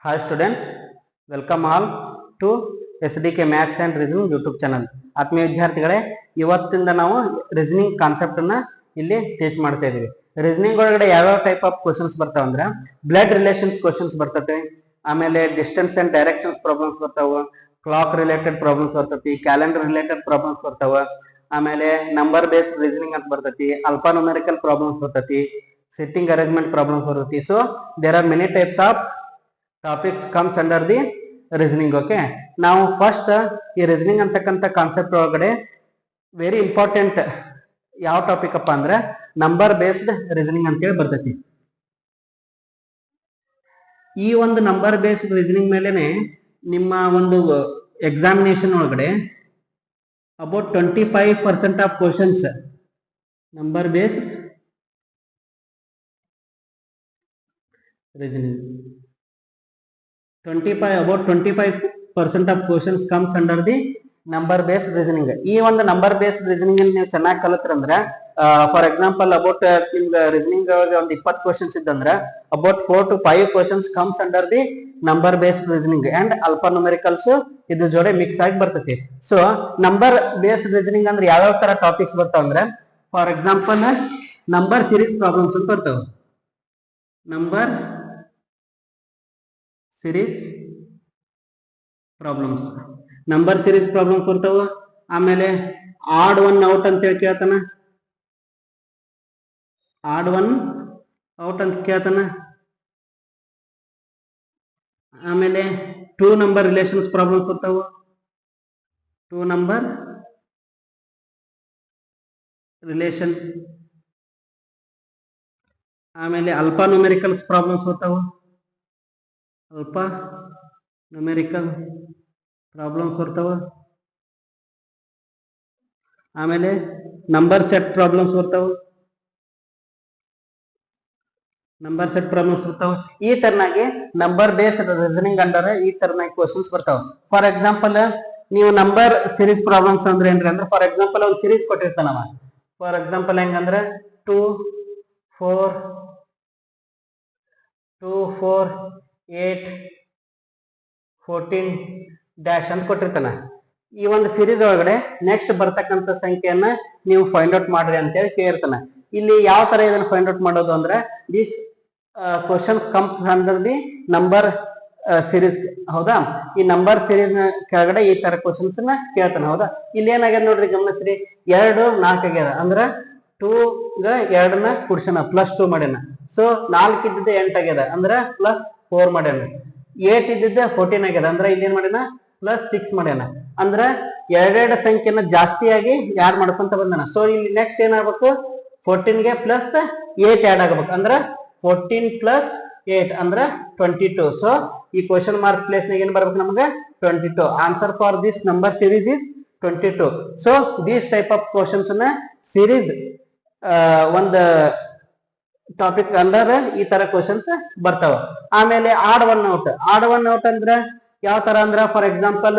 Hi students, welcome all to SDK Maths and Reasoning YouTube channel. ಆತ್ಮೀಯ ವಿದ್ಯಾರ್ಥಿಗಳೇ, ಇವತ್ತಿಂದ ನಾವು ರೀಸನಿಂಗ್ ಕಾನ್ಸೆಪ್ಟ್ ಅನ್ನ ಇಲ್ಲಿ ಟೀಚ್ ಮಾಡ್ತಾ ಇದೀವಿ. ರೀಸನಿಂಗ್ ಒಳಗಡೆ ಯಾವ ಟೈಪ್ ಆಫ್ ಕ್ವೆಶ್ಚನ್ಸ್ ಬರ್ತಾವ ಅಂದ್ರೆ ಬ್ಲಡ್ ರಿಲೇಷನ್ಸ್ ಕ್ವೆಶ್ಚನ್ಸ್ ಬರ್ತತೆ, ಆಮೇಲೆ ಡಿಸ್ಟೆನ್ಸ್ ಅಂಡ್ ಡೈರೆಕ್ಷನ್ಸ್ ಪ್ರಾಬ್ಲಮ್ಸ್ ಬರ್ತಾವ, ಕ್ಲಾಕ್ ರಿಲೇಟೆಡ್ ಪ್ರಾಬ್ಲಮ್ಸ್ ಬರ್ತತಿ, ಕ್ಯಾಲೆಂಡರ್ ರಿಲೇಟೆಡ್ ಪ್ರಾಬ್ಲಮ್ಸ್ ಬರ್ತಾವ, ಆಮೇಲೆ ನಂಬರ್ ಬೇಸ್ಡ್ ರೀಸನಿಂಗ್ ಅಂತ ಬರ್ತತಿ, ಅಲ್ಫಾ ನ್ಯೂಮೆರಿಕಲ್ ಪ್ರಾಬ್ಲಮ್ಸ್ ಬರ್ತತಿ, ಸಿಟ್ಟಿಂಗ್ ಅರೇಂಜ್ಮೆಂಟ್ ಪ್ರಾಬ್ಲಮ್ಸ್ ಬರ್ತತಿ. So there are many types of topics comes under the reasoning. Okay, ನಾವು first ಈ ರೀಸನಿಂಗ್ ಅಂತಕ್ಕಂಥ ಕಾನ್ಸೆಪ್ಟ್ ಒಳಗಡೆ ವೆರಿ ಇಂಪಾರ್ಟೆಂಟ್ ಯಾವ ಟಾಪಿಕ್ ಅಪ್ಪ ಅಂದ್ರೆ ನಂಬರ್ ಬೇಸ್ಡ್ ರೀಸನಿಂಗ್ ಅಂತ ಹೇಳಿ ಬರ್ತೈತಿ. ಈ ಒಂದು ನಂಬರ್ ಬೇಸ್ಡ್ ರೀಸನಿಂಗ್ ಮೇಲೆನೆ ನಿಮ್ಮ ಒಂದು ಎಕ್ಸಾಮಿನೇಷನ್ ಒಳಗಡೆ about 25% of questions number based reasoning. 25% of questions comes under the number based reasoning. ಈ ಒಂದು ನಂಬರ್ ಬೇಸ್ಡ್ ರೀಸನಿಂಗ್ ಅಲ್ಲಿ ನೀವು ಚೆನ್ನಾಗಿ ಕಲಿತ್ರಂದ್ರೆ ಫಾರ್ ಎಕ್ಸಾಂಪಲ್ ಅಬೌಟ್ ನಿಮ್ಗೆ ರೀಸನಿಂಗ್ ಒಂದು 20 ಕ್ವಶನ್ಸ್ ಇದ್ದಂದ್ರೆ about 4 to 5 questions comes under the number based reasoning and alphanumericals ಇದ್ರ ಜೋಡೆ ಮಿಕ್ಸ್ ಆಗಿ ಬರ್ತೈತಿ. ಸೊ ನಂಬರ್ ಬೇಸ್ಡ್ ರೀಸನಿಂಗ್ ಅಂದ್ರೆ ಯಾವ್ಯಾವ ತರ ಟಾಪಿಕ್ಸ್ ಬರ್ತಾವ ಅಂದ್ರೆ for example number series problems ಅಂತ ಬರ್ತಾವ, number series problems, number series problems ಬರ್ತಾವ. ಆಮೇಲೆ ಆಡ್ ಒನ್ ಔಟ್ ಅಂತ ಹೇಳಿ ಕೇಳ್ತಾನ, ಆಡ್ ಒನ್ ಔಟ್ ಅಂತ ಕೇಳ್ತಾನ. ಆಮೇಲೆ 2 ನಂಬರ್ ರಿಲೇಷನ್ಸ್ ಪ್ರಾಬ್ಲಮ್ಸ್ ಬರ್ತಾವ, 2 ನಂಬರ್ ರಿಲೇಷನ್. ಆಮೇಲೆ ಅಲ್ಫಾ ನ್ಯೂಮೆರಿಕಲ್ಸ್ ಪ್ರಾಬ್ಲಮ್ಸ್ ಬರ್ತಾವ, ಅಲ್ಫಾ ನ್ಯೂಮೆರಿಕಲ್ ಪ್ರಾಬ್ಲಮ್ಸ್ ಬರ್ತಾವ. ಆಮೇಲೆ ನಂಬರ್ ಸೆಟ್ ಪ್ರಾಬ್ಲಮ್ಸ್ ಬರ್ತಾವ, ನಂಬರ್ ಸೆಟ್ ಪ್ರಾಬ್ಲಮ್ಸ್ ಬರ್ತಾವ. ಈ ತರನಾಗಿ ನಂಬರ್ ಬೇಸ್ಡ್ ರೀಸನಿಂಗ್ ಅಂಡರ್ ಈ ತರನಾಗಿ ಕ್ವಶನ್ಸ್ ಬರ್ತಾವ. ಫಾರ್ ಎಕ್ಸಾಂಪಲ್ ನೀವು ನಂಬರ್ ಸೀರೀಸ್ ಪ್ರಾಬ್ಲಮ್ಸ್ ಅಂದ್ರೆ ಏನ್ರಿ ಅಂದ್ರೆ ಫಾರ್ ಎಕ್ಸಾಂಪಲ್ ಒಂದು ಸೀರೀಸ್ ಕೊಟ್ಟಿರ್ತಾನವ. ಫಾರ್ ಎಕ್ಸಾಂಪಲ್ ಹೆಂಗಂದ್ರೆ 2 4 8 14 ಡ್ಯಾಶ್ ಅಂತ ಕೊಟ್ಟಿರ್ತಾನ. ಈ ಒಂದು ಸೀರೀಸ್ ಒಳಗಡೆ ನೆಕ್ಸ್ಟ್ ಬರ್ತಕ್ಕಂಥ ಸಂಖ್ಯೆಯನ್ನ ನೀವು ಫೈಂಡ್ ಔಟ್ ಮಾಡ್ರಿ ಅಂತ ಹೇಳಿ ಕೇಳಿರ್ತಾನ. ಇಲ್ಲಿ ಯಾವ ತರ ಇದನ್ನ ಫೈಂಡ್ ಔಟ್ ಮಾಡೋದು ಅಂದ್ರೆ this questions comes under the number series. ಹೌದಾ, ಈ ನಂಬರ್ ಸೀರೀಸ್ ಕೆಳಗಡೆ ಈ ತರ ಕ್ವಶನ್ಸ್ ನ ಕೇಳ್ತಾನ. ಹೌದಾ, ಇಲ್ಲಿ ಏನಾಗ್ಯದ ನೋಡ್ರಿ ಗಮನಿಸ್ರಿ, 2 4 ಆಗ್ಯದ ಅಂದ್ರೆ 2 2ನ ಕುಡ್ಸನ +2 ಮಾಡ್ಯಾನ. ಸೊ 4 ಇದ್ದಿದ್ದೆ 8 ಆಗ್ಯದ ಅಂದ್ರೆ +4 ಮಾಡ್ಯಾನ. 8 ಇದ್ದಿದ್ದೆ 14 ಆಗ್ಯದ ಅಂದ್ರೆ ಇಲ್ಲಿ ಏನ್ ಮಾಡ್ಯಾನ +6 ಮಾಡ್ಯಾನ. ಅಂದ್ರ ಎರಡೆರಡು ಸಂಖ್ಯೆನ ಜಾಸ್ತಿಯಾಗಿ ಯಾಡ್ ಮಾಡ್ಕೊಂತ ಬಂದಾನ. ಸೊ ಇಲ್ಲಿ ನೆಕ್ಸ್ಟ್ ಏನಾಗಬೇಕು, 14 ಗೆ +8 ಆಡ್ ಆಗಬೇಕು. ಅಂದ್ರ 14 + 8 ಅಂದ್ರ 22. ಸೊ ಈ ಕ್ವಶನ್ ಮಾರ್ಕ್ ಪ್ಲೇಸ್ ನಾಗ ಏನ್ ಬರ್ಬೇಕು ನಮ್ಗೆ 22. Answer for this number series is 22. So this type of questions ನ ಸೀರೀಸ್ ಒಂದು ಟಾಪಿಕ್ ಅಂಡರ್ ಈ ತರ ಕ್ವಶನ್ಸ್ ಬರ್ತಾವ. ಆಮೇಲೆ odd one out, odd one out ಅಂದ್ರ ಯಾವ ತರ ಅಂದ್ರ ಫಾರ್ ಎಕ್ಸಾಂಪಲ್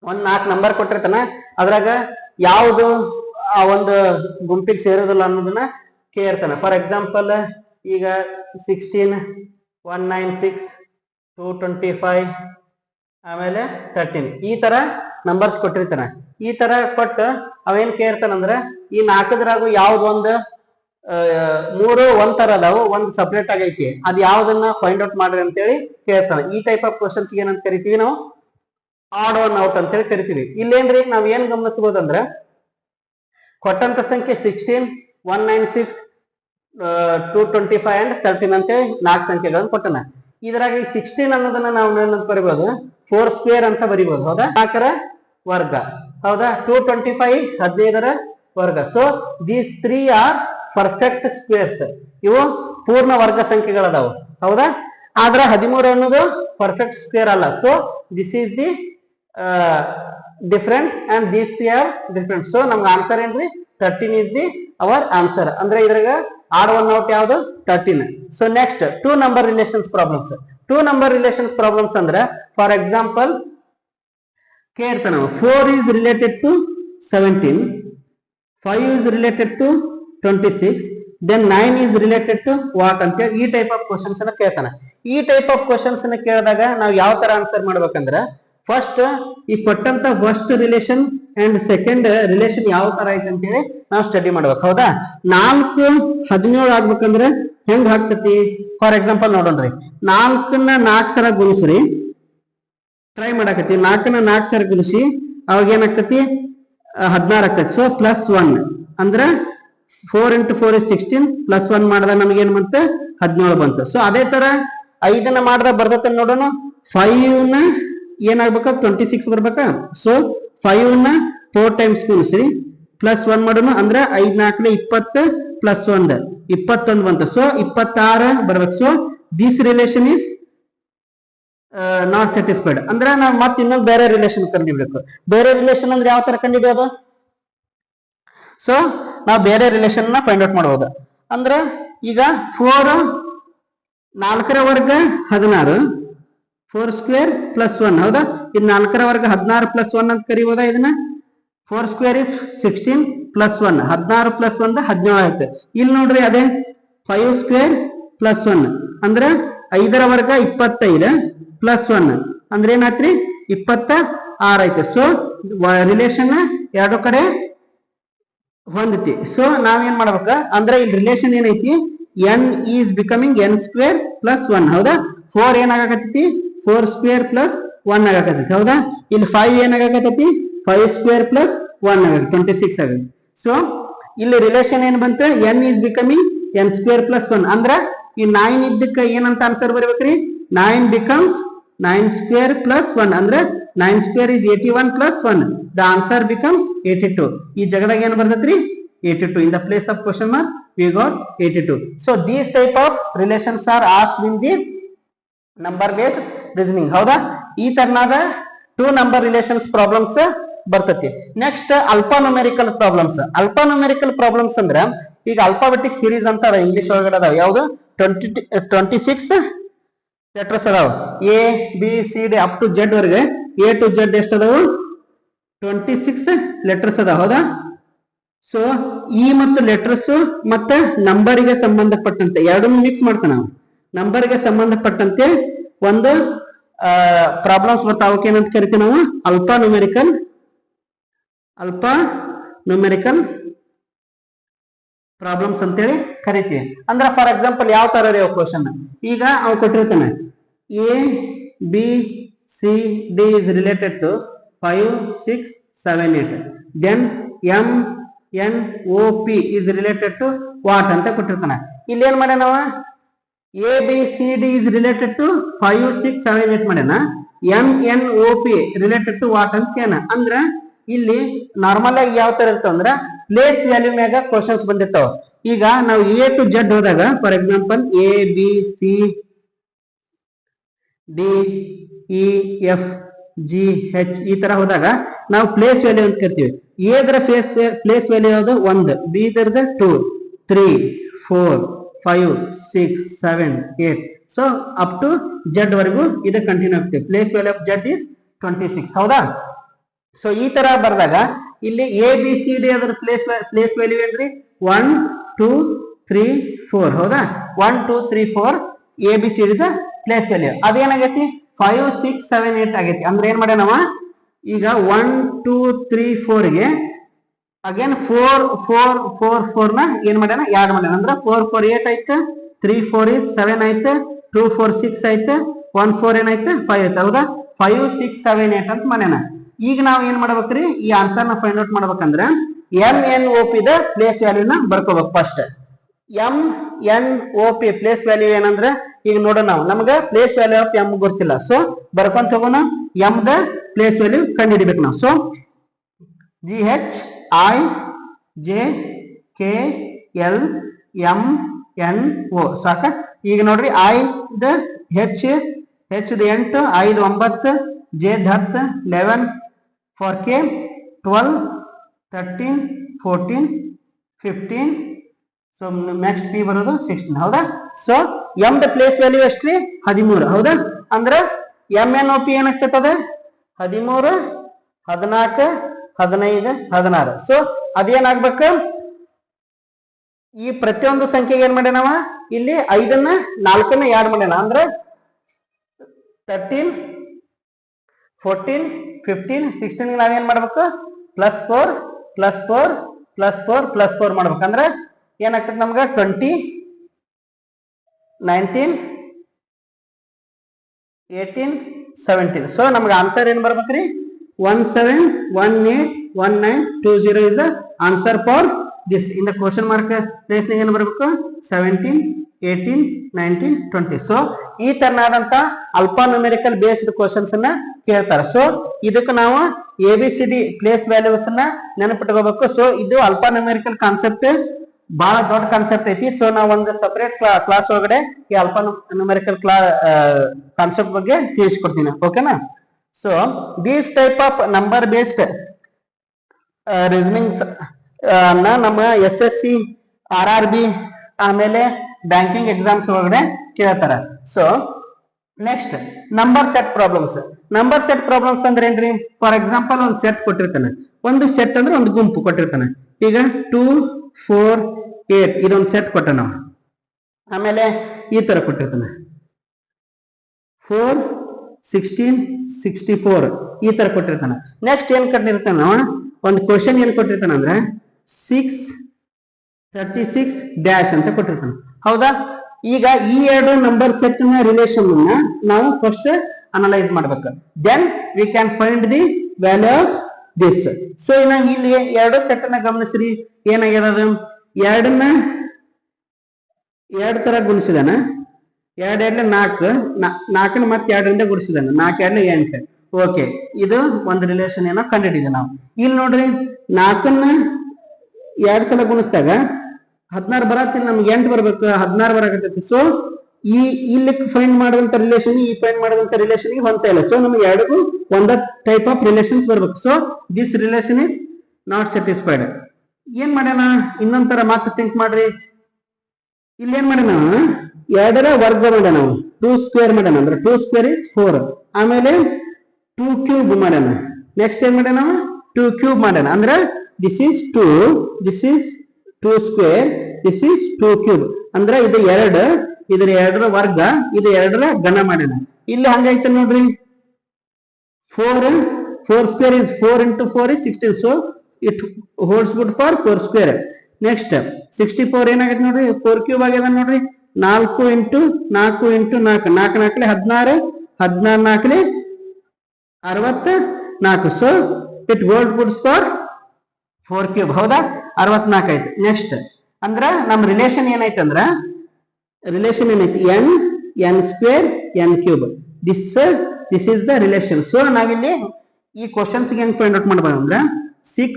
ಒಂದ್ 4 ನಂಬರ್ ಕೊಟ್ಟಿರ್ತಾನ, ಅದ್ರಾಗ ಯಾವ್ದು ಆ ಒಂದು ಗುಂಪಿಗೆ ಸೇರೋದಿಲ್ಲ ಅನ್ನೋದನ್ನ ಕೇಳಿರ್ತಾನ. ಫಾರ್ ಎಕ್ಸಾಂಪಲ್ ಈಗ 16 196 225 ಆಮೇಲೆ 13 ಈ ತರ ನಂಬರ್ಸ್ ಕೊಟ್ಟಿರ್ತಾನ. ಈ ತರ ಕೊಟ್ಟು ಅವೇನ್ ಕೇಳ್ತಾನಂದ್ರ ಈ 4 ಯಾವ್ದು ಒಂದು 3 ಒಂದ್ ತರ ಅದಾವು, ಒಂದ್ ಸಪ್ರೇಟ್ ಆಗೈತಿ, ಅದ್ ಯಾವ್ದನ್ನ ಫೈಂಡ್ ಔಟ್ ಮಾಡ್ರಿ ಅಂತೇಳಿ ಕೇಳ್ತಾನ. ಈ ಟೈಪ್ ಆಫ್ ಕ್ವಶನ್ಸ್ ಏನಂತ ಕರಿತೀವಿ ನಾವು ಆಡ್ ಒನ್ ಔಟ್ ಅಂತ ಹೇಳಿ ಕರಿತೀವಿ. ಇಲ್ಲೇನ್ರಿ ನಾವ್ ಏನ್ ಗಮನಿಸಬಹುದಂದ್ರ ಕೊಟ್ಟಂತ ಸಂಖ್ಯೆ 16 196 225 ಅಂಡ್ 13 ಅಂತೇಳಿ 4 ಸಂಖ್ಯೆಗಳನ್ನು ಕೊಟ್ಟನ. ಇದ್ರಾಗ ಈ 16 ಅನ್ನೋದನ್ನ ನಾವು ಏನಂತ ಬರಿಬಹುದು 4 ಸ್ಕ್ವೇರ್ ಅಂತ ಬರಿಬಹುದು. ಹೌದಾ, 4ರ ವರ್ಗ. ಹೌದಾ, 225 15ರ ವರ್ಗ. So these 3 R perfect squares. ಇವು ಪೂರ್ಣ ವರ್ಗ ಸಂಖ್ಯೆಗಳದಾವು. ಹೌದಾ, ಆದ್ರ 13 ಅನ್ನೋದು ಪರ್ಫೆಕ್ಟ್ ಸ್ಕ್ವೇರ್ ಅಲ್ಲ. So this is the different and these 3 are different. So ನಮ್ಗೆ ಆನ್ಸರ್ ಏನ್ರಿ 13 ಇಸ್ ದಿ ಅವರ್ ಆನ್ಸರ್. ಅಂದ್ರೆ ಇದ್ರಾಗ ಆಡ್ ಒನ್ ಔಟ್ ಯಾವ್ದು 13. So next 2 number relations problems. 2 number relations problems ಅಂದ್ರೆ ಫಾರ್ ಎಕ್ಸಾಂಪಲ್ ಕೇಳ್ತಾನ 4 is related to 17, 5 is related to 26, then 9 is related to what ಅಂತ ಈ type of questions ಅನ್ನ ಕೇಳ್ತಾನ. ಈ ಟೈಪ್ ಆಫ್ ಕ್ವಶನ್ಸ್ ಕೇಳಿದಾಗ ನಾವು ಯಾವ ತರ ಆನ್ಸರ್ ಮಾಡ್ಬೇಕಂದ್ರ ಫಸ್ಟ್ ಈ ಕೊಟ್ಟಂತ first relation and second relation ಯಾವ ತರ ಐತೆ ಅಂತ ಹೇಳಿ ನಾವು ಸ್ಟಡಿ ಮಾಡ್ಬೇಕು. ಹೌದಾ, 4 17 ಆಗ್ಬೇಕಂದ್ರೆ ಹೆಂಗ್ ಆಗ್ತತಿ? ಫಾರ್ ಎಕ್ಸಾಂಪಲ್ ನೋಡೋಣ್ರಿ, 4ನ್ನ 4 ಸಲ ಗುಣಿಸ್ರಿ, ಟ್ರೈ ಮಾಡಾಕತಿ. 4ನ್ನ 4 ಸಲ ಗುಣಿಸಿ ಅವಾಗ ಏನಾಗ್ತತಿ? 16 ಆಗ್ತತಿ. ಸೊ +1 ಅಂದ್ರ 4 × 4 = 16 +1 ಮಾಡಿದಾಗ ನಮ್ಗೆ ಏನ್ ಬಂತು? 17 ಬಂತು. ಸೊ ಅದೇ ತರ 5ನ್ನ ಮಾಡಿದಾಗ ಬರ್ತೈತೆ ನೋಡೋಣ. 5ನ್ನ ಏನಾಗ್ಬೇಕ? 26 ಬರ್ಬೇಕಾ? ಸೊ 5ನ್ನ 4 ಟೈಮ್ಸ್ ಗುಣಿಸ್ರಿ, +1 ಮಾಡೋಣ ಅಂದ್ರೆ 5 × 4 = 20 +1 21 ಬಂತು. ಸೊ 26 ಬರ್ಬೇಕು. So this relation is not satisfied ಅಂದ್ರೆ ನಾವು ಮತ್ತೆ ಇನ್ನೊಂದು ಬೇರೆ ರಿಲೇಷನ್ ಕಂಡುಹಿಡಿಬೇಕು. ಬೇರೆ ರಿಲೇಷನ್ ಅಂದ್ರೆ ಯಾವ ತರ ಕಂಡುಹಿಡಿಯೋದು? ಸೊ ನಾವು ಬೇರೆ ರಿಲೇಷನ್ ನ ಫೈಂಡ್ ಔಟ್ ಮಾಡಬಹುದು. ಅಂದ್ರೆ ಈಗ 4 4ರ ವರ್ಗ 16 4² +1 ಹೌದಾ? ಇದು 4ರ ವರ್ಗ 16 +1 ಅಂತ ಕರಿಬೋದಾ? ಇದನ್ನ 4² = 16 +1 16 +1 17 ಆಯ್ತು. ಇಲ್ಲಿ ನೋಡ್ರಿ ಅದೇ 5² +1 ಅಂದ್ರೆ 5ರ ವರ್ಗ 25 +1 ಅಂದ್ರೆ ಏನಾಯ್ತ್ರಿ? 26 ಐತೆ. ಸೊ ರಿಲೇಷನ್ ಎರಡು ಕಡೆ ಹೊಂದತಿ. ಸೊ ನಾವೇನ್ ಮಾಡ್ಬೇಕ ಅಂದ್ರೆ ಇಲ್ಲಿ ರಿಲೇಷನ್ ಏನೈತಿ? n ಈಸ್ ಬಿಕಮಿಂಗ್ n² +1 ಹೌದಾ? 4 ಏನಾಗಕತ್ತೈತಿ? 4² +1 ಆಗಕತ್ತೈತಿ ಹೌದಾ? ಇಲ್ಲಿ 5 ಏನಾಗಕತ್ತೈತಿ? 5² +1 ಆಗತ್ತೆ 26 ಆಗತ್ತೆ. ಸೊ ಇಲ್ಲಿ ರಿಲೇಷನ್ ಏನ್ ಬಂತು? n ಈಸ್ ಬಿಕಮಿಂಗ್ n² +1 ಅಂದ್ರ ಈ 9 ಇದ್ದಕ್ಕೆ ಏನಂತ ಆನ್ಸರ್ ಬರೀಬೇಕ್ರಿ? 9 becomes 9² +1 ಅಂದ್ರೆ 9² is 81 +1. The answer becomes 82. ಈ ಜಗದಾಗ ಏನ್ ಬರ್ತೈತ್ರಿ? 82. In the place of question mark we got 82. So these type of relations are asked in the number based reasoning. ಹೌದಾ? ಈ ತರನಾದ 2 number relations problems ಬರ್ತೈತಿ. Next alpha numeric problems. Alpha numeric problems ಅಂದ್ರ ಈಗ alphabetic series ಅಂತ English ಒಳಗಡೆ ಅದಾವ. ಯಾವುದು? 26 letters ಅದಾವ. A B C D up to Z ವರೆಗೆ A to Z ಎಷ್ಟು ಅದಾವು? 26 ಲೆಟರ್ಸ್ ಅದಾವ. ಹೌದಾ? ಸೊ ಈ ಮತ್ತು ಲೆಟರ್ಸ್ ಮತ್ತೆ ನಂಬರ್ಗೆ ಸಂಬಂಧಪಟ್ಟಂತೆ ಎರಡನ್ನು ಮಿಕ್ಸ್ ಮಾಡ್ತಾನೆ ನಾವು. ನಂಬರ್ಗೆ ಸಂಬಂಧಪಟ್ಟಂತೆ ಒಂದು ಪ್ರಾಬ್ಲಮ್ಸ್ ಬರ್ತಾವ. ಅವಕ್ಕೆ ಏನಂತ ಕರಿತೀವಿ ನಾವು? ಅಲ್ಫಾ ನ್ಯೂಮೆರಿಕಲ್ ಪ್ರಾಬ್ಲಮ್ಸ್ ಅಂತೇಳಿ ಕರಿತೀವಿ. ಅಂದ್ರೆ ಫಾರ್ ಎಕ್ಸಾಂಪಲ್ ಯಾವ ತರ ಇರೋ ಕ್ವಶನ್ ಈಗ ಅವ್ ಕೊಟ್ಟಿರ್ತಾನೆ A B C D is related to 5 6 7 8 then M N O P is related to what ಅಂತ ಕೊಟ್ಟಿರ್ತಾನೆ. ಇಲ್ಲಿ ಏನ್ ಮಾಡ್ಯಾನ ನಾವು? A B C D is related to 5 6 7 8 ಮಾಡ್ಯಾನ. M N O P related to what ಅಂತ ಕೇನ. ಅಂದ್ರ ಇಲ್ಲಿ ನಾರ್ಮಲ್ ಆಗಿ ಯಾವ ತರ ಇರ್ತಾವ ಅಂದ್ರ ಪ್ಲೇಸ್ ವ್ಯಾಲ್ಯೂ ಮ್ಯಾಗ ಕ್ವಶನ್ಸ್ ಬಂದಿರ್ತಾವ. ಈಗ ನಾವು A to Z ಹೋದಾಗ for example A B C D E F G H ಈ ತರ ಹೋದಾಗ ನಾವು ಪ್ಲೇಸ್ ವ್ಯಾಲ್ಯೂ ಅಂತ ಕರಿತೀವಿ. A ದರ ಪ್ಲೇಸ್ ವ್ಯಾಲ್ಯೂ ಯಾವುದು? 1, B ದರದ 2 3 4 5 6 7 8 ಸೊ ಅಪ್ ಟು Z ವರೆಗೂ ಇದು ಕಂಟಿನ್ಯೂ ಆಗ್ತದೆ. Place value of Z is 26 ಹೌದಾ? ಸೊ ಈ ತರ ಬರ್ದಾಗ ಇಲ್ಲಿ A B C D ಅದರ ಪ್ಲೇಸ್ ವ್ಯಾಲ್ಯೂ ಏನ್ರಿ? 1 2 3 4 ಹೌದಾ? 1 2 3 4 A B C D the place value ಅದೇನಾಗೈತಿ? 5 6 7 8 ಆಗೈತಿ. ಅಂದ್ರೆ ಏನ್ ಮಾಡ್ಯಾನವ? ಈಗ 1 2 3 4 ಗೆ ಅಗೇನ್ 4 4 4 4 ನ ಏನ್ ಮಾಡ್ಯಾನ? ಯಾಡ್ ಮಾಡ್ಯಾನ. ಅಂದ್ರೆ 4 4 8 ಆಯ್ತು, 3 4 is 7 ಆಯ್ತು, 2 4 6 ಆಯ್ತು, 1 4 ಏನಾಯ್ತು? 5 ಆಯ್ತು ಹೌದಾ? 5 6 7 8 ಅಂತ ಮಾಡ್ಯಾನ. ಈಗ ನಾವ್ ಏನ್ ಮಾಡ್ಬೇಕ್ರಿ? ಈ ಆನ್ಸರ್ ನ ಫೈಂಡ್ ಔಟ್ ಮಾಡ್ಬೇಕಂದ್ರ M N O P the place value ನ ಬರ್ಕೋಬೇಕು. First M N O P place value ಏನಂದ್ರೆ ಈಗ ನೋಡೋಣ ನಾವು ನಮ್ಗೆ ಪ್ಲೇಸ್ ವ್ಯಾಲ್ಯೂ ಆಫ್ M ಗೊತ್ತಿಲ್ಲ. ಸೊ ಬರ್ಕೊಂತ ಹೋಗೋಣ. M ದ ಪ್ಲೇಸ್ ವ್ಯಾಲ್ಯೂ ಕಂಡು ಹಿಡಿಬೇಕು ನಾವು. So G H I J K L M N O ಸಾಕ. ಈಗ ನೋಡ್ರಿ I the H the 8 I the 9 J the 10 11 for K 12 13 14 15 so next P ಬರೋದು 16 ಹೌದಾ? So M the place value ಎಷ್ಟ್ರಿ? 13 ಹೌದಾ? ಅಂದ್ರ M N O P ಏನಾಗ್ತದ? 13 14 15 16 so ಅದೇನಾಗ್ಬೇಕು? ಈ ಪ್ರತಿಯೊಂದು ಸಂಖ್ಯೆಗೆ ಏನ್ ಮಾಡ್ಯಾನವ? ಇಲ್ಲಿ 5ನ್ನ 4ನ್ನ ಯಾಡ್ ಮಾಡ್ಯಾನ. ಅಂದ್ರೆ 13 14 15 16 ನಾವೇನ್ ಮಾಡ್ಬೇಕು +4 +4 +4 +4 ಮಾಡ್ಬೇಕು ಅಂದ್ರೆ ಏನಾಗ್ತದೆ ನಮ್ಗೆ 20 19 18 17 ಸೊ ನಮ್ಗೆ ಆನ್ಸರ್ ಏನ್ ಬರ್ಬೇಕ್ರಿ 17181920 is the answer for this. In the question mark place ಏನು ಬರಬೇಕು 17 18 19 20. ಸೊ ಈ ತರನಾದಂತ ಅಲ್ಫಾ ನ್ಯೂಮೆರಿಕಲ್ ಬೇಸ್ಡ್ ಕ್ವಶನ್ಸ್ ಅನ್ನ ಕೇಳ್ತಾರೆ. ಸೊ ಇದಕ್ಕೆ ನಾವು ABCD ಪ್ಲೇಸ್ ವ್ಯಾಲ್ಯೂಸ್ ಅನ್ನ ನೆನಪಿಟ್ಕೋಬೇಕು. ಸೊ ಇದು ಅಲ್ಫಾ ನ್ಯೂಮೆರಿಕಲ್ ಕಾನ್ಸೆಪ್ಟ್ ಬಹಳ ದೊಡ್ಡ ಕಾನ್ಸೆಪ್ಟ್ ಐತಿ. ಸೊ ನಾವು ಒಂದು ಸಪರೇಟ್ ಕ್ಲಾಸ್ ಒಳಗಡೆ ಈ ಅಲ್ಫಾ ನ್ಯೂಮೆರಿಕಲ್ ಕಾನ್ಸೆಪ್ಟ್ ಬಗ್ಗೆ ತಿಳಿಸ್ಕೊಡ್ತೀನಿ. ಓಕೆನಾ? So these type of number based reasonings ನಮ್ಮ SSC RRB ಆಮೇಲೆ ಬ್ಯಾಂಕಿಂಗ್ ಎಕ್ಸಾಮ್ಸ್ ಒಳಗಡೆ ಕೇಳ್ತಾರ. So next number set problems. Number set problems ಅಂದ್ರೆ ಏನ್ರಿ? ಫಾರ್ ಎಕ್ಸಾಂಪಲ್ ಒಂದು ಸೆಟ್ ಕೊಟ್ಟಿರ್ತಾನೆ. ಒಂದು ಸೆಟ್ ಅಂದ್ರೆ ಒಂದು ಗುಂಪು ಕೊಟ್ಟಿರ್ತಾನೆ. ಈಗ 2 4 8 ಇದೊಂದು ಸೆಟ್ ಕೊಟ್ಟ ನಾವು. ಆಮೇಲೆ ಈ ತರ ಕೊಟ್ಟಿರ್ತಾನೆ 4 16 64 ಈ ತರ ಕೊಟ್ಟಿರ್ತಾನೆ. ನೆಕ್ಸ್ಟ್ ಏನ್ ಕೊಟ್ಟಿರ್ತಾನ ಒಂದು ಕ್ವಶನ್ ಏನ್ ಕೊಟ್ಟಿರ್ತಾನ ಅಂದ್ರೆ 6 36 ಡ್ಯಾಶ್ ಅಂತ ಕೊಟ್ಟಿರ್ತಾನೆ. ಹೌದಾ? ಈಗ ಈ ಎರಡು ನಂಬರ್ ಸೆಟ್ ನ ರಿಲೇಷನ್ ನಾವು ಫಸ್ಟ್ ಅನಲೈಸ್ ಮಾಡ್ಬೇಕು. Then we can find the value of this. So ನಾವು ಇಲ್ಲಿ ಎರಡು ಸೆಟ್ ನ ಗಮನಿಸ್ರಿ. ಏನಾಗ್ಯದ ಎರಡನ್ನ ಎರಡು ತರ ಗುಣಿಸಿದಾನ. 2 2 4 4ನ ಮತ್ತೆ 2ರಿಂದ ಗುಣಿಸಿದಾನ. 4 2 8. ಓಕೆ, ಇದು ಒಂದು ರಿಲೇಷನ್ ಏನೋ ಕಂಡುಹಿಡಿದ ನಾವು. ಇಲ್ಲಿ ನೋಡ್ರಿ 4ನ್ನ 2 ಸಲ ಗುಣಿಸಿದಾಗ 16 ಬರತ್ತಿಲ್ಲ, ನಮ್ಗೆ 8 ಬರ್ಬೇಕು, 16 ಬರಕತ್ತೈತಿ. ಸೊ ಇಲ್ಲಿ ಫೈಂಡ್ ಮಾಡಿದಂತ ರಿಲೇಷನ್ ಈ ಫೈಂಡ್ ಮಾಡಿದಂತ ರಿಲೇಷನ್ ಹೊಂದ್ತಾ ಇಲ್ಲ. ಸೊ ನಮ್ಗೆ ಎರಡಿಗೂ ಒಂದ ಟೈಪ್ ಆಫ್ ರಿಲೇಷನ್ಸ್ ಬರ್ಬೇಕು. So this relation is not satisfied. ಏನ್ ಮಾಡ್ಯಾನ? ಇನ್ನೊಂದರ ಮಾತು ಥಿಂಕ್ ಮಾಡ್ರಿ. ಇಲ್ಲಿ ಏನ್ ಮಾಡ್ಯಾನ? 2ರ ವರ್ಗ ಮಾಡ್ಯಾನ. 2 ಸ್ಕ್ವೇರ್ ಮಾಡ್ಯಾನ ಅಂದ್ರೆ 2 ಸ್ಕ್ವೇರ್ ಇಸ್ 4. ಆಮೇಲೆ 2 ಕ್ಯೂಬ್ ಮಾಡ್ಯಾನ. ನೆಕ್ಸ್ಟ್ ಏನ್ ಮಾಡ್ಯಾನ? 2 ಕ್ಯೂಬ್ ಮಾಡ್ಯಾನ ಅಂದ್ರೆ this is 2, this is 2 square, this is 2 cube ಅಂದ್ರೆ ಇದು 2, ಇದ್ರ 2ರ ವರ್ಗ, ಇದು 2ರ ಘನ ಮಾಡ್ಯಾನ. ಇಲ್ಲಿ ಹಂಗೈತೆ ನೋಡ್ರಿ 4 square is 4 into 4 is 16. So it holds good for 4 square. Next 64 ಏನಾಗೈತೆ ನೋಡ್ರಿ 4 ಕ್ಯೂಬ್ ಆಗ್ಯದ ನೋಡ್ರಿ. 4 into 4 into 4 4 4 16 16 4 64. So it holds good for 4 cube. ಹೌದಾ? 64 ಆಯ್ತು. ನೆಕ್ಸ್ಟ್ ಅಂದ್ರ ನಮ್ಮ ರಿಲೇಷನ್ ಏನೈತೆ ಅಂದ್ರ ರಿಲೇಷನ್ ಏನೈತಿ n square n cube. This is the relation. So ನಾವಿಲ್ಲಿ ಈ ಕ್ವಶನ್ಸ್ ಹೆಂಗ್ ಫೈಂಡ್ ಔಟ್ ಮಾಡ್ಬೋದು ಅಂದ್ರೆ 6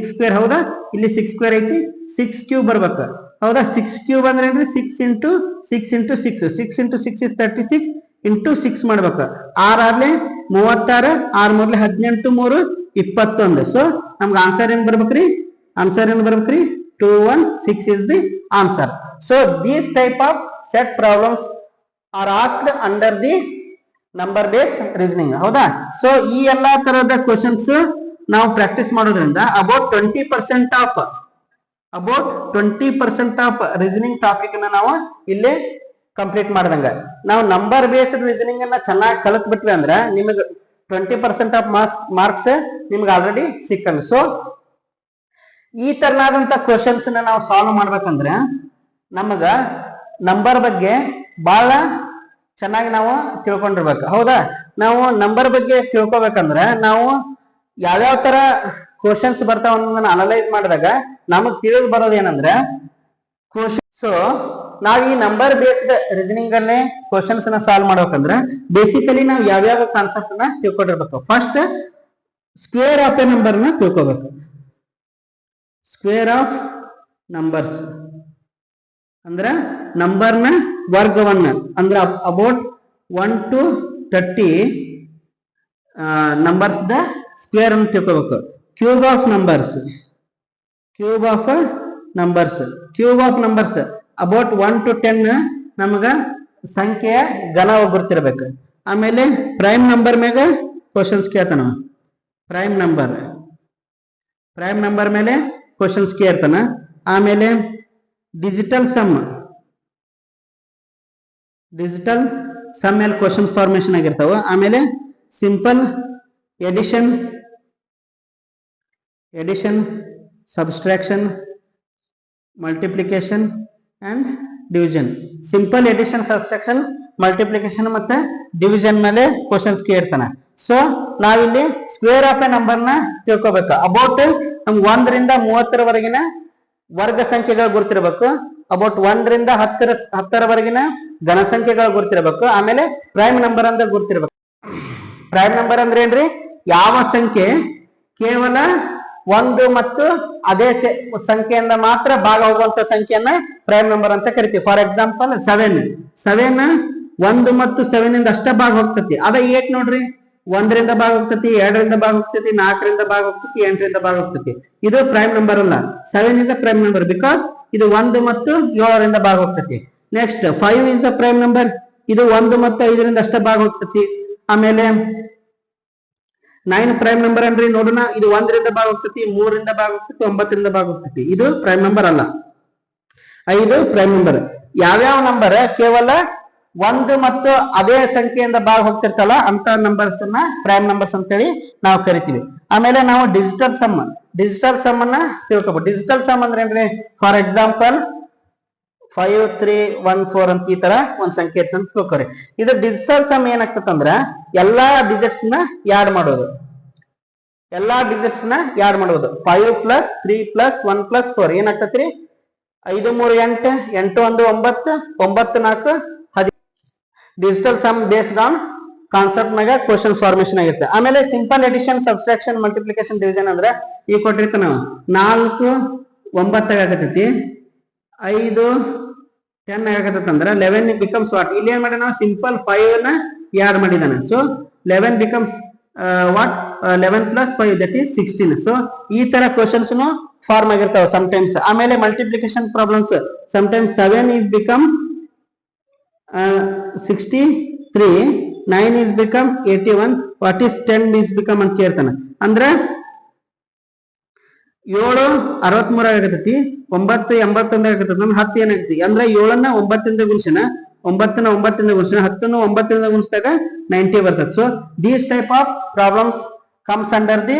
ಸ್ಕ್ವೇರ್. ಹೌದಾ? ಇಲ್ಲಿ 6 ಸ್ಕ್ವೇರ್ ಐತಿ, 6 ಕ್ಯೂಬ್ ಬರ್ಬೇಕು. ಹೌದಾ? 6 ಕ್ಯೂಬ್ ಅಂದ್ರೆ ಏನ್ರಿ 6 into 6 into 6 6 into 6 is 36 into 6 ಮಾಡ್ಬೇಕು. 6 ಆರ್ಲೆ 36, 6 ಮೂರ್ಲೆ 18, 3 21. ಸೊ ನಮ್ಗೆ ಆನ್ಸರ್ ಏನ್ ಬರ್ಬೇಕ್ರಿ? ಆನ್ಸರ್ ಏನ್ ಬರ್ಬೇಕ್ರಿ? 216 is the answer. So these type of set problems are asked under the number based reasoning. ಹೌದಾ? ಸೊ ಈ ಎಲ್ಲಾ ತರದ ಕ್ವಶನ್ಸ್ ನಾವು ಪ್ರಾಕ್ಟೀಸ್ ಮಾಡೋದ್ರಿಂದ ಅಬೌಟ್ 20% ಆಫ್ ರೀಸನಿಂಗ್ ಟಾಪಿಕ್ ಅನ್ನ ನಾವು ಇಲ್ಲಿ ಕಂಪ್ಲೀಟ್ ಮಾಡ್ದಂಗ. ನಾವು ನಂಬರ್ ಬೇಸ್ಡ್ ರೀಸನಿಂಗ್ ಅನ್ನ ಚೆನ್ನಾಗಿ ಕಲಿತ್ ಬಿಟ್ವಿ ಅಂದ್ರೆ ನಿಮಗೆ 20% ಆಫ್ ಮಾರ್ಕ್ಸ್ ನಿಮ್ಗೆ ಆಲ್ರೆಡಿ ಸಿಕ್ಕಲ್ಲ. ಸೊ ಈ ತರನಾದಂತ ಕ್ವಶನ್ಸ್ ನಾವು ಸಾಲ್ವ್ ಮಾಡ್ಬೇಕಂದ್ರೆ ನಮಗ ನಂಬರ್ ಬಗ್ಗೆ ಬಹಳ ಚೆನ್ನಾಗಿ ನಾವು ತಿಳ್ಕೊಂಡಿರ್ಬೇಕು. ಹೌದಾ? ನಾವು ನಂಬರ್ ಬಗ್ಗೆ ತಿಳ್ಕೊಬೇಕಂದ್ರೆ ನಾವು ಯಾವ್ಯಾವ ತರ ಕ್ವಶನ್ಸ್ ಬರ್ತಾವ ಅನ್ನೋದನ್ನ ಅನಲೈಸ್ ಮಾಡಿದಾಗ ನಮಗ್ ತಿಳಿದು ಬರೋದು ಏನಂದ್ರೆ ಕ್ವಶನ್. ಸೊ ನಾವ್ ಈ ನಂಬರ್ ಬೇಸ್ಡ್ ರೀಸನಿಂಗ್ ಅಲ್ಲೇ ಕ್ವಶನ್ಸ್ ನ ಸಾಲ್ವ್ ಮಾಡ್ಬೇಕಂದ್ರೆ ಬೇಸಿಕಲಿ ನಾವು ಯಾವ್ಯಾವ ಕಾನ್ಸೆಪ್ಟ್ ನ ತಿಳ್ಕೊಂಡಿರ್ಬೇಕು. First square of a number ನ ತಿಳ್ಕೊಬೇಕು. ಸ್ಕ್ವೇರ್ ಆಫ್ ನಂಬರ್ಸ್ ಅಂದ್ರ ನಂಬರ್ನ ವರ್ಗವನ್ನ ಅಂದ್ರ about 1 to 30 numbers the square ಅನ್ನು ತಿಳ್ಕೋಬೇಕು. Cube of numbers about 1 to 10 ನಮಗ ಸಂಖ್ಯೆಯ ಘನ ಗುರ್ತಿರ್ಬೇಕು. ಆಮೇಲೆ ಪ್ರೈಮ್ ನಂಬರ್ ಮ್ಯಾಗ ಕ್ವಶನ್ಸ್ ಕೇಳ್ತಾನ. ಪ್ರೈಮ್ ನಂಬರ್ ಮೇಲೆ ಕ್ವಶನ್ಸ್ ಕೇಳ್ತಾನ. ಆಮೇಲೆ ಡಿಜಿಟಲ್ ಸಮ್ ಮೇಲೆ ಕ್ವಶನ್ ಫಾರ್ಮೇಶನ್ ಆಗಿರ್ತಾವ. ಆಮೇಲೆ simple addition subtraction multiplication and division. Simple addition subtraction multiplication ಮತ್ತೆ ಡಿವಿಷನ್ ಮೇಲೆ ಕ್ವಶನ್ಸ್ ಕೇಳ್ತಾನೆ. ಸೊ ನಾವಿಲ್ಲಿ ಸ್ಕ್ವೇರ್ ಆಫ್ ಎ ನಂಬರ್ ನ ತಿಳ್ಕೊಬೇಕು. ಅಬೌಟ್ ನಮ್ಗೆ 1 ರಿಂದ 30ರವರೆಗಿನ ವರ್ಗ ಸಂಖ್ಯೆಗಳು ಗುರ್ತಿರ್ಬೇಕು. ಅಬೌಟ್ 1 ರಿಂದ 10ರವರೆಗಿನ ಘನ ಸಂಖ್ಯೆಗಳು ಗುರ್ತಿರ್ಬೇಕು. ಆಮೇಲೆ ಪ್ರೈಮ್ ನಂಬರ್ ಅಂತ ಗುರ್ತಿರ್ಬೇಕು. ಪ್ರೈಮ್ ನಂಬರ್ ಅಂದ್ರೆ ಏನ್ರಿ? ಯಾವ ಸಂಖ್ಯೆ ಕೇವಲ 1 ಮತ್ತು ಅದೇ ಸಂಖ್ಯೆಯಿಂದ ಮಾತ್ರ ಭಾಗ ಹೋಗುವಂತ ಸಂಖ್ಯೆಯನ್ನ ಪ್ರೈಮ್ ನಂಬರ್ ಅಂತ ಕರಿತೀವಿ. ಫಾರ್ ಎಕ್ಸಾಂಪಲ್ 7 1 ಮತ್ತು 7 ಇಂದ ಅಷ್ಟ ಭಾಗ ಹೋಗ್ತತಿ. ಅದ 8 ನೋಡ್ರಿ, 1 ರಿಂದ ಭಾಗ ಹೋಗ್ತತಿ, 2 ರಿಂದ ಭಾಗ ಹೋಗ್ತತಿ, 4 ರಿಂದ ಭಾಗ ಹೋಗ್ತತಿ, 8 ರಿಂದ ಭಾಗ ಹೋಗ್ತತಿ. ಇದು ಪ್ರೈಮ್ ನಂಬರ್ ಅಲ್ಲ. 7 is a prime number because ಇದು 1 ಮತ್ತು 7 ರಿಂದ ಭಾಗ ಹೋಗ್ತತಿ. Next 5 is a prime number. ಇದು 1 ಮತ್ತು 5 ರಿಂದ ಅಷ್ಟ ಭಾಗ ಹೋಗ್ತತಿ. ಆಮೇಲೆ 9 ಪ್ರೈಮ್ ನಂಬರ್ ಅನ್ರಿ, ನೋಡೋಣ. ಇದು 1 ರಿಂದ ಭಾಗ ಹೋಗ್ತತಿ, 3 ರಿಂದ ಭಾಗ ಹೋಗ್ತತಿ, 9 ರಿಂದ ಭಾಗ ಹೋಗ್ತತಿ. ಇದು ಪ್ರೈಮ್ ನಂಬರ್ ಅಲ್ಲ. 5 ಪ್ರೈಮ್ ನಂಬರ್. ಯಾವ್ಯಾವ ನಂಬರ್ ಕೇವಲ 1 ಮತ್ತು ಅದೇ ಸಂಖ್ಯೆಯಿಂದ ಭಾಗ ಹೋಗ್ತಿರ್ತಲ್ಲ ಅಂತ ನಂಬರ್ಸ್ ಅನ್ನ ಪ್ರೈಮ್ ನಂಬರ್ಸ್ ಅಂತೇಳಿ ನಾವು ಕರಿತೀವಿ. ಆಮೇಲೆ ನಾವು ಡಿಜಿಟಲ್ ಸಮ್ ಅನ್ನ ತಿಳ್ಕೊಬಹುದು. ಡಿಜಿಟಲ್ ಸಮ್ ಅಂದ್ರೆ ಏನ್ರಿ? ಫಾರ್ ಎಕ್ಸಾಂಪಲ್ 5 3 1 4 ಅಂತ ಈ ತರ ಒಂದ್ ಸಂಖ್ಯೆ ಅಂತ ತಿಳ್ಕೊರಿ. ಇದು ಡಿಜಿಟಲ್ ಸಮ್ ಏನಾಗ್ತದಂದ್ರ ಎಲ್ಲಾ ಡಿಜಿಟ್ಸ್ ನ ಯಾಡ್ ಮಾಡೋದು. 5 ಪ್ಲಸ್ 3 ಪ್ಲಸ್ 1 ಪ್ಲಸ್ 4 ಏನಾಗ್ತತ್ರಿ? 5 3 8, 8 1 9, 9 4 10. Digital sum based on concept ನಾಗ ಕ್ವಶನ್ ಫಾರ್ಮೇಶನ್ ಆಗಿರುತ್ತೆ. ಆಮೇಲೆ simple addition subtraction multiplication division ಅಂದ್ರೆ ಈಗ ಕೊಟ್ಟಿರ್ತಾನ 4 9 ಆಗತೈತಿ, 5 10 ಆಗತೈತಿ ಅಂದ್ರೆ 11 ಬಿಕಮ್ಸ್ ವಾಟ್? ಇಲ್ಲಿ ಏನ್ ಮಾಡ್ಯಾನ? ಸಿಂಪಲ್ 5 ನ ಯಾಡ್ ಮಾಡಿದಾನೆ. So 11 becomes what? 11 plus 5 that is 16. So ಈ ತರ ಕ್ವಶನ್ಸ್ ಫಾರ್ಮ್ ಆಗಿರ್ತಾವ ಸಮಟೈಮ್ಸ್. ಆಮೇಲೆ multiplication problems sometimes 7 is become 63, 9 is become 81, what is 10 is become ಅಂತ ಕೇಳ್ತಾನ. ಅಂದ್ರ 7 63 ಆಗತೈತಿ, 9 81 ಆಗತೈತಿ, 10 ಏನಾಗತಿ ಅಂದ್ರೆ 7ನ್ನ 9 ಇಂದ ಗುಣಿಸನ, 9ನ್ನ 9 ಇಂದ ಗುಣಿಸನ, 10ನ್ನ 9 ಇಂದ ಗುಣಿಸಿದಾಗ 90 ಬರ್ತದೆ. So these type of problems comes under the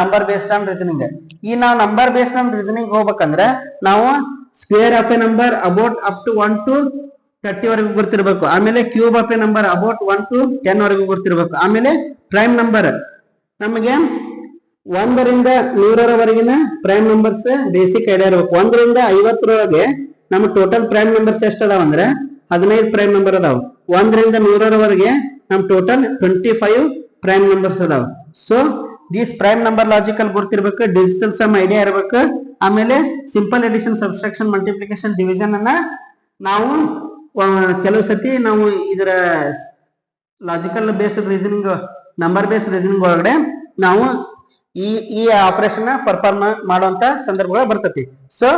number based on reasoning. ಈ ನಾವು ನಂಬರ್ ಬೇಸ್ಡ್ ಆನ್ ರೀಸನಿಂಗ್ ಹೋಗ್ಬೇಕಂದ್ರೆ ನಾವು square of a number about up to 1 to 30 ವರೆಗೂ ಗೊತ್ತಿರಬೇಕು. ಆಮೇಲೆ cube of a number about 1 to 10 ವರೆಗೂ ಗೊತ್ತಿರಬೇಕು. ಆಮೇಲೆ ಪ್ರೈಮ್ ನಂಬರ್ ನಮಗೆ 1 ರಿಂದ 100ರವರೆಗಿನ ಪ್ರೈಮ್ ನಂಬರ್ಸ್ ಬೇಸಿಕ್ ಐಡಿಯಾ ಇರಬೇಕು. 1 ರಿಂದ 50ರೊಳಗೆ ನಮ್ಮ ಟೋಟಲ್ ಪ್ರೈಮ್ ನಂಬರ್ಸ್ ಎಷ್ಟು ಅದಾವ ಅಂದ್ರೆ 15 ಪ್ರೈಮ್ ನಂಬರ್ ಅದಾವ. 1 ರಿಂದ 100ರವರೆಗೆ ನಮ್ ಟೋಟಲ್ 25 ಪ್ರೈಮ್ ನಂಬರ್ಸ್ ಅದಾವ. So these prime number logical ಗೊತ್ತಿರ್ಬೇಕು, ಡಿಜಿಟಲ್ ಸಮ್ ಐಡಿಯಾ ಇರಬೇಕು. ಆಮೇಲೆ simple addition subtraction multiplication division ಅನ್ನ ನಾವು ಕೆಲವು ಸತಿ ನಾವು ಇದರ logical based reasoning, number based reasoning ಒಳಗಡೆ ನಾವು ಈ ಆಪರೇಷನ್ ಪರ್ಫಾರ್ಮ್ ಮಾಡುವಂತ ಸಂದರ್ಭಗಳು ಬರ್ತತಿ. So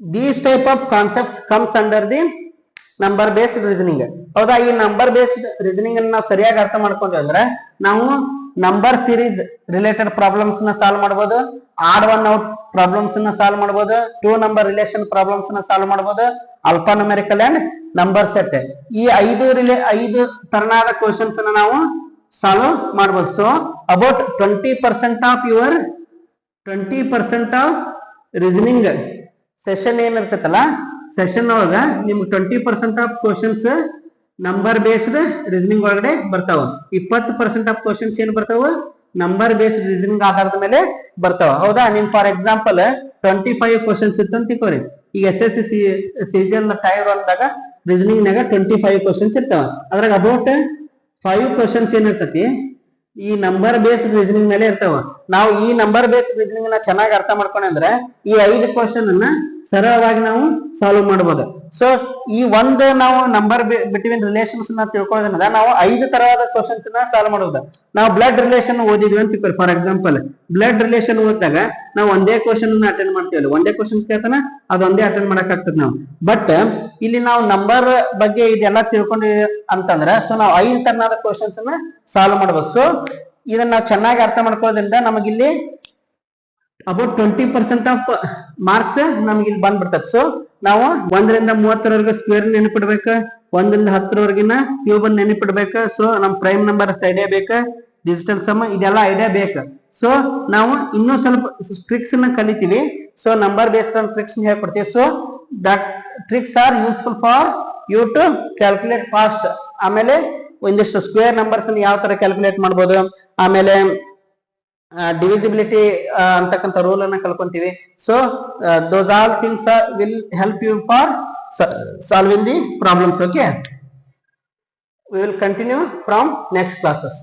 these type of concepts comes under the number based reasoning. ಹೌದಾ? ಈ ನಂಬರ್ ಬೇಸ್ಡ್ ರೀಸನಿಂಗ್ ಅನ್ನ ನಾವು ಸರಿಯಾಗಿ ಅರ್ಥ ಮಾಡ್ಕೊಂಡ್ವಿ ಅಂದ್ರೆ ನಾವು ನಂಬರ್ ಸೀರೀಸ್ ರಿಲೇಟೆಡ್ ಪ್ರಾಬ್ಲಮ್ಸ್ ನ ಸಾಲ್ವ್ ಮಾಡಬಹುದು, ಆಡ್ ಒನ್ ಔಟ್ ಪ್ರಾಬ್ಲಮ್ಸ್ ನ ಸಾಲ್ವ್ ಮಾಡಬಹುದು, 2 ನಂಬರ್ ರಿಲೇಷನ್ ಪ್ರಾಬ್ಲಮ್ಸ್ ನ ಸಾಲ್ವ್ ಮಾಡಬಹುದು, alphanumeric and number set. ಈ 5 ತರನಾದ ಕ್ವಶನ್ಸ್ ಅನ್ನ ನಾವು ಸಾಲ್ವ್ ಮಾಡಬಹುದು. So about 20% of reasoning session ಏನಿರ್ತೈತಲ್ಲ, ಸೆಷನ್ ಒಳಗ ನಿಮ್ಗೆ 20% of questions number based reasoning ಒಳಗಡೆ ಬರ್ತಾವ. 20% ಆಫ್ ಕ್ವಶನ್ಸ್ ಏನ್ ಬರ್ತಾವ? ನಂಬರ್ ಬೇಸ್ಡ್ ರೀಸನಿಂಗ್ ಆಧಾರದ ಮೇಲೆ ಬರ್ತಾವ. ಹೌದಾ? ನಿಮ್ ಫಾರ್ ಎಕ್ಸಾಂಪಲ್ 25 ಕ್ವಶನ್ಸ್ ಇತ್ತು ಅಂತ ತಿಳ್ಕೊರಿ. ಈಗ SSC CGL ಟೈರ್ ಅಂದಾಗ ರೀಸನಿಂಗ್ ನಾಗ 25 ಕ್ವಶನ್ಸ್ ಇರ್ತಾವ. ಅದ್ರಾಗ ಅಬೌಟ್ 5 ಕ್ವಶನ್ಸ್ ಏನಿರ್ತತಿ ಈ ನಂಬರ್ ಬೇಸ್ಡ್ ರೀಸನಿಂಗ್ ಮೇಲೆ ಇರ್ತಾವ. ನಾವು ಈ ನಂಬರ್ ಬೇಸ್ಡ್ ರೀಸನಿಂಗ್ ನ ಚೆನ್ನಾಗಿ ಅರ್ಥ ಮಾಡ್ಕೊಂಡ್ರೆ ಈ 5 ಕ್ವಶನ್ ಅನ್ನ ಸರಳವಾಗಿ ನಾವು ಸಾಲ್ವ್ ಮಾಡಬಹುದು. ಸೊ ಈ ಒಂದು ನಾವು ನಂಬರ್ ಬಿಟ್ವೀನ್ ರಿಲೇಷನ್ಸ್ ನ ತಿಳ್ಕೊಳ್ಳೋದ್ರಿಂದ ನಾವು 5 ತರವಾದ ಕ್ವಶನ್ಸ್ ನ ಸಾಲ್ವ್ ಮಾಡಬಹುದು. ನಾವು ಬ್ಲಡ್ ರಿಲೇಷನ್ ಓದಿದ್ವಿ ಅಂತ ತಿಳ್ಕೊಳ್ಳಿ. ಫಾರ್ ಎಕ್ಸಾಂಪಲ್ ಬ್ಲಡ್ ರಿಲೇಷನ್ ಓದಿದಾಗ ನಾವು ಒಂದೇ ಕ್ವಶನ್ ಅಟೆಂಡ್ ಮಾಡ್ತೀವಲ್ಲ, ಒಂದೇ ಕ್ವಶನ್ ಕೇಳ್ತಾನ ಅದೊಂದೇ ಅಟೆಂಡ್ ಮಾಡಕ್ ಆಗ್ತದೆ ನಾವು. ಬಟ್ ಇಲ್ಲಿ ನಾವು ನಂಬರ್ ಬಗ್ಗೆ ಇದೆಲ್ಲ ತಿಳ್ಕೊಂಡ್ವಿ ಅಂತಂದ್ರೆ ಸೊ ನಾವು 5 ತರನಾದ ಕ್ವಶನ್ಸ್ ನ ಸಾಲ್ವ್ ಮಾಡಬಹುದು. ಸೊ ಇದನ್ನ ನಾವು ಚೆನ್ನಾಗಿ ಅರ್ಥ ಮಾಡ್ಕೊಳ್ಳೋದ್ರಿಂದ ನಮಗಿಲ್ಲಿ ಅಬೌಟ್ 20% ಆಫ್ ಮಾರ್ಕ್ಸ್ ನಮ್ಗೆ ಇಲ್ಲಿ ಬಂದ್ಬಿಡ್ತದೆ. ಸೊ ನಾವು 1ರಿಂದ 30ರವರೆಗೆ ಸ್ಕ್ವೇರ್ ನೆನಪಿಡ್ಬೇಕು, 1ರಿಂದ 10ರವರೆಗಿನ ಕ್ಯೂಬ್ ನೆನಪಿಡ್ಬೇಕು. ಸೊ ನಮ್ ಪ್ರೈಮ್ ನಂಬರ್ ಐಡಿಯಾ ಬೇಕು, ಡಿಜಿಟಲ್ ಸಮ್ ಇದೆಲ್ಲ ಐಡಿಯಾ ಬೇಕು. ಸೊ ನಾವು ಇನ್ನೂ ಸ್ವಲ್ಪ ಟ್ರಿಕ್ಸ್ ನ ಕಲಿತೀವಿ. So number based on tricks ಹೇಳ್ಕೊಡ್ತೀವಿ. So that tricks are useful for you to calculate fast. ಆಮೇಲೆ ಒಂದಿಷ್ಟು ಸ್ಕ್ವೇರ್ ನಂಬರ್ಸ್ ಯಾವ ತರ ಕ್ಯಾಲ್ಕುಲೇಟ್ ಮಾಡ್ಬೋದು, ಆಮೇಲೆ ಡಿವಿಸಿಬಿಲಿಟಿ ಅಂತಕ್ಕಂಥ ರೂಲ್ ಅನ್ನ ಕಲ್ಕೊಂತೀವಿ. So those all things will help you for solving the problems. Okay, we will continue from next classes.